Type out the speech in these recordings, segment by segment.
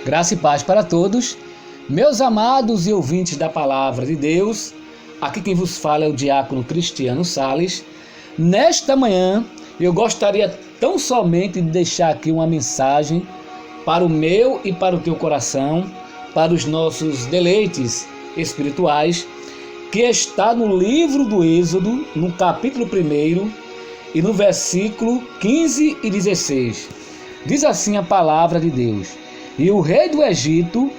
Graça e paz para todos, meus amados e ouvintes da Palavra de Deus. Aqui quem vos fala é o diácono Cristiano Sales. Nesta manhã, eu gostaria tão somente de deixar aqui uma mensagem para o meu e para o teu coração, para os nossos deleites espirituais, que está no livro do Êxodo, no capítulo 1 e no versículo 15 e 16. Diz assim a palavra de Deus: E o rei do Egito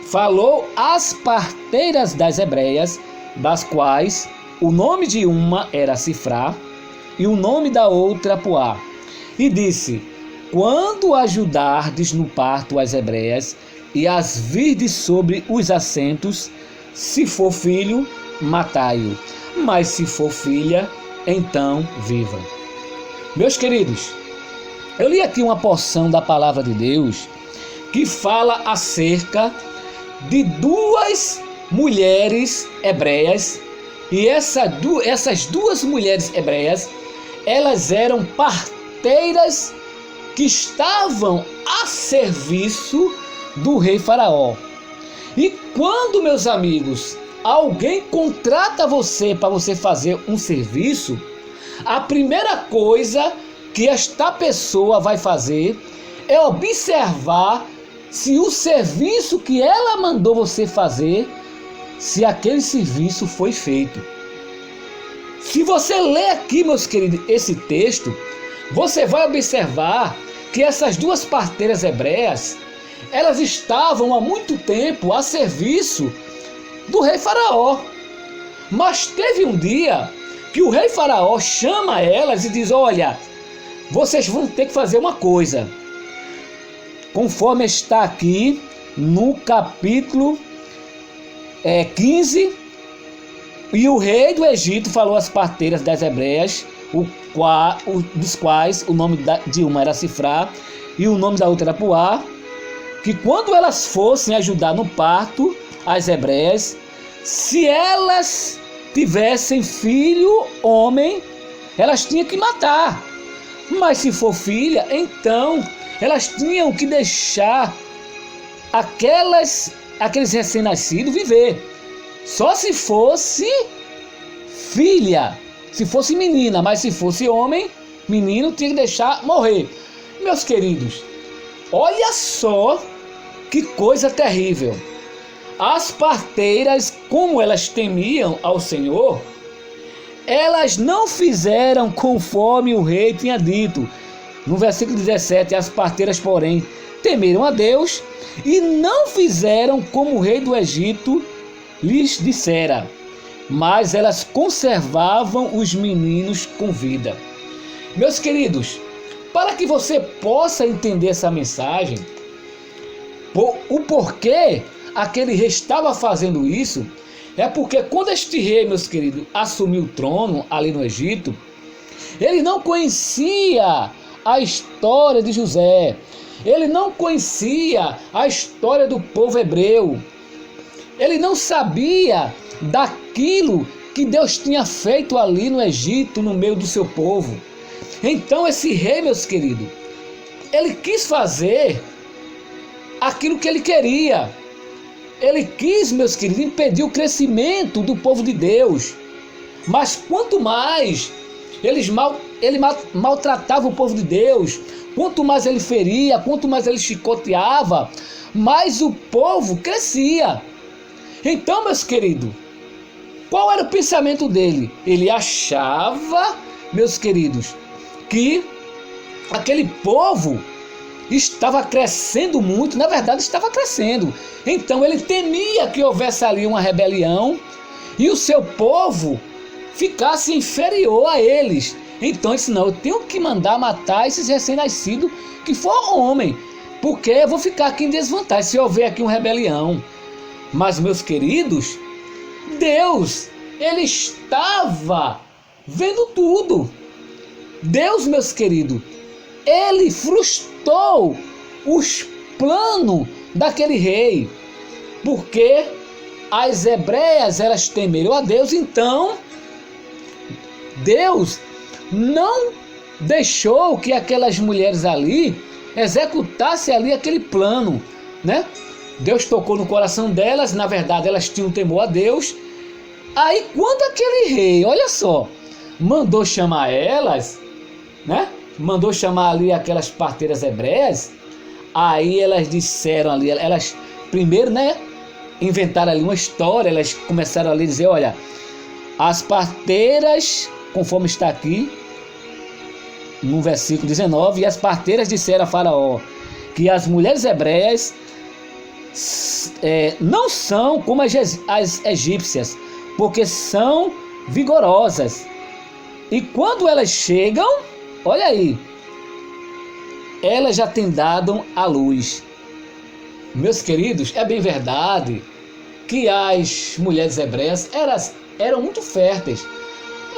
falou às parteiras das hebreias, das quais o nome de uma era Sifrá e o nome da outra Puá, e disse: Quando ajudardes no parto as hebreias e as virdes sobre os assentos, se for filho, matai-o, mas se for filha, então viva. Meus queridos, eu li aqui uma porção da palavra de Deus que fala acerca de duas mulheres hebreias, e essas duas mulheres hebreias, elas eram parteiras que estavam a serviço do rei Faraó. E quando, meus amigos, alguém contrata você para você fazer um serviço, a primeira coisa que esta pessoa vai fazer é observar se o serviço que ela mandou você fazer, se aquele serviço foi feito. Se você ler aqui, meus queridos, esse texto, você vai observar que essas duas parteiras hebreias, elas estavam há muito tempo a serviço do rei Faraó. Mas teve um dia que o rei Faraó chama elas e diz: olha, vocês vão ter que fazer uma coisa. Conforme está aqui no capítulo 15, e o rei do Egito falou às parteiras das hebreias, dos quais o nome de uma era Sifrá e o nome da outra era Puá, que quando elas fossem ajudar no parto as hebreias, se elas tivessem filho homem, elas tinham que matar, mas se for filha, então elas tinham que deixar aqueles recém-nascidos viver. Só se fosse filha, se fosse menina, mas se fosse homem, menino, tinha que deixar morrer. Meus queridos, olha só que coisa terrível. As parteiras, como elas temiam ao Senhor, elas não fizeram conforme o rei tinha dito. No versículo 17, as parteiras, porém, temeram a Deus e não fizeram como o rei do Egito lhes dissera, mas elas conservavam os meninos com vida. Meus queridos, para que você possa entender essa mensagem, o porquê aquele rei estava fazendo isso, é porque quando este rei, meus queridos, assumiu o trono ali no Egito, ele não conhecia a história de José, ele não conhecia a história do povo hebreu, ele não sabia daquilo que Deus tinha feito ali no Egito, no meio do seu povo. Então esse rei, meus queridos, ele quis fazer aquilo que ele queria. Ele quis, meus queridos, impedir o crescimento do povo de Deus. Mas quanto mais ele maltratava o povo de Deus, quanto mais ele feria, quanto mais ele chicoteava, mais o povo crescia. Então, meus queridos, qual era o pensamento dele? Ele achava, meus queridos, que aquele povo estava crescendo muito, na verdade estava crescendo. Então ele temia que houvesse ali uma rebelião e o seu povo ficasse inferior a eles. Então ele disse: não, eu tenho que mandar matar esses recém-nascidos que for homem, porque eu vou ficar aqui em desvantagem se houver aqui uma rebelião. Mas, meus queridos, Deus, ele estava vendo tudo. Deus, meus queridos, ele frustrou os planos daquele rei, porque as hebreias, elas temeram a Deus. Então Deus não deixou que aquelas mulheres ali executassem ali aquele plano. né? Deus tocou no coração delas, na verdade elas tinham temor a Deus. Aí quando aquele rei, olha só, mandou chamar elas, né? Mandou chamar ali aquelas parteiras hebreias, aí elas disseram ali, elas primeiro, né, inventaram ali uma história, elas começaram ali a dizer, olha, as parteiras, conforme está aqui, no versículo 19, e as parteiras disseram a Faraó que as mulheres hebreias não são como as egípcias, porque são vigorosas. E quando elas chegam, olha aí, elas já têm dado à luz. Meus queridos, é bem verdade que as mulheres hebreias eram muito férteis.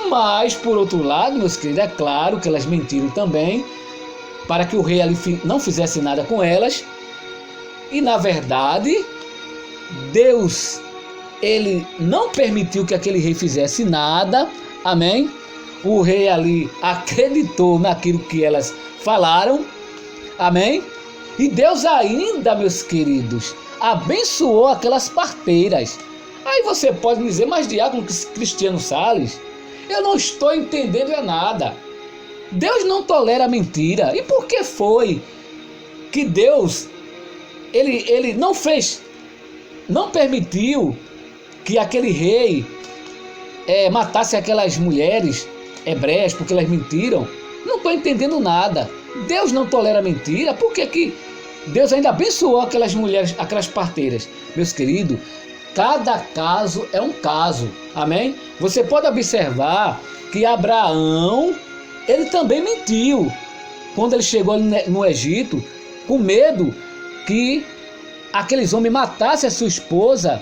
Mas, por outro lado, meus queridos, é claro que elas mentiram também, para que o rei ali não fizesse nada com elas. E, na verdade, Deus, ele não permitiu que aquele rei fizesse nada. Amém? O rei ali acreditou naquilo que elas falaram. Amém? E Deus ainda, meus queridos, abençoou aquelas parteiras. Aí você pode me dizer, mas diácono Cristiano Salles, eu não estou entendendo nada. Deus não tolera mentira. E por que foi que Deus, ele não permitiu que aquele rei matasse aquelas mulheres hebreias porque elas mentiram? Não estou entendendo nada. Deus não tolera mentira. Por que Deus ainda abençoou aquelas mulheres, aquelas parteiras? Meus queridos, cada caso é um caso. Amém? Você pode observar que Abraão, ele também mentiu quando ele chegou no Egito, com medo que aqueles homens matassem a sua esposa.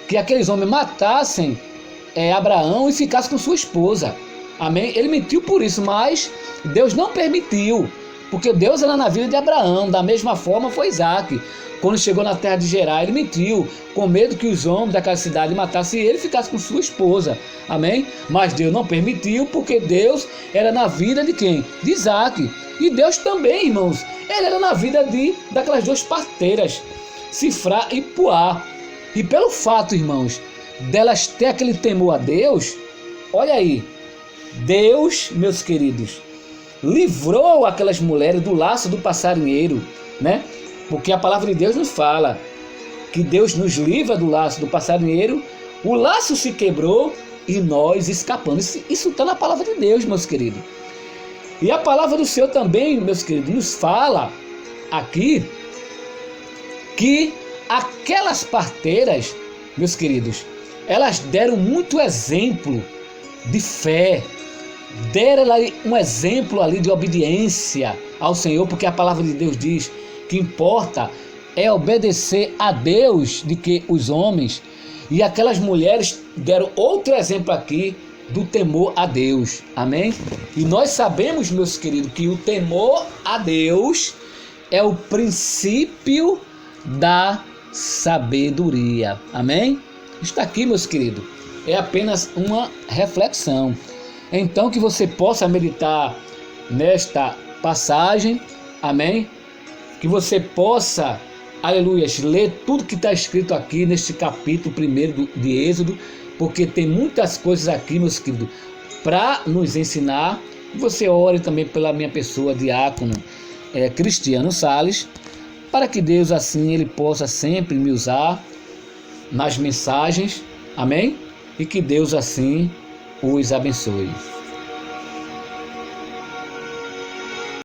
Que aqueles homens matassem Abraão e ficassem com sua esposa. Amém? Ele mentiu por isso, mas Deus não permitiu, porque Deus era na vida de Abraão. Da mesma forma foi Isaac. Quando chegou na terra de Gerar, ele mentiu, com medo que os homens daquela cidade matassem ele e ficassem com sua esposa. Amém? Mas Deus não permitiu, porque Deus era na vida de quem? De Isaac. E Deus também, irmãos, ele era na vida daquelas duas parteiras, Sifrá e Puá. E pelo fato, irmãos, delas ter aquele temor a Deus, olha aí, Deus, meus queridos, livrou aquelas mulheres do laço do passarinheiro, né? Porque a palavra de Deus nos fala que Deus nos livra do laço do passarinheiro, o laço se quebrou e nós escapamos. Isso está na palavra de Deus, meus queridos. E a palavra do Senhor também, meus queridos, nos fala aqui que aquelas parteiras, meus queridos, elas deram muito exemplo de fé, deram um exemplo ali de obediência ao Senhor, porque a palavra de Deus diz que importa é obedecer a Deus de que os homens. E aquelas mulheres deram outro exemplo aqui do temor a Deus. Amém? E nós sabemos, meus queridos, que o temor a Deus é o princípio da sabedoria. Amém? Está aqui, meus queridos. É apenas uma reflexão. Então, que você possa meditar nesta passagem. Amém? Que você possa, aleluia, ler tudo que está escrito aqui neste capítulo 1 de Êxodo, porque tem muitas coisas aqui, meus queridos, para nos ensinar. Você ore também pela minha pessoa, diácono Cristiano Salles, para que Deus assim ele possa sempre me usar nas mensagens. Amém? E que Deus assim os abençoe.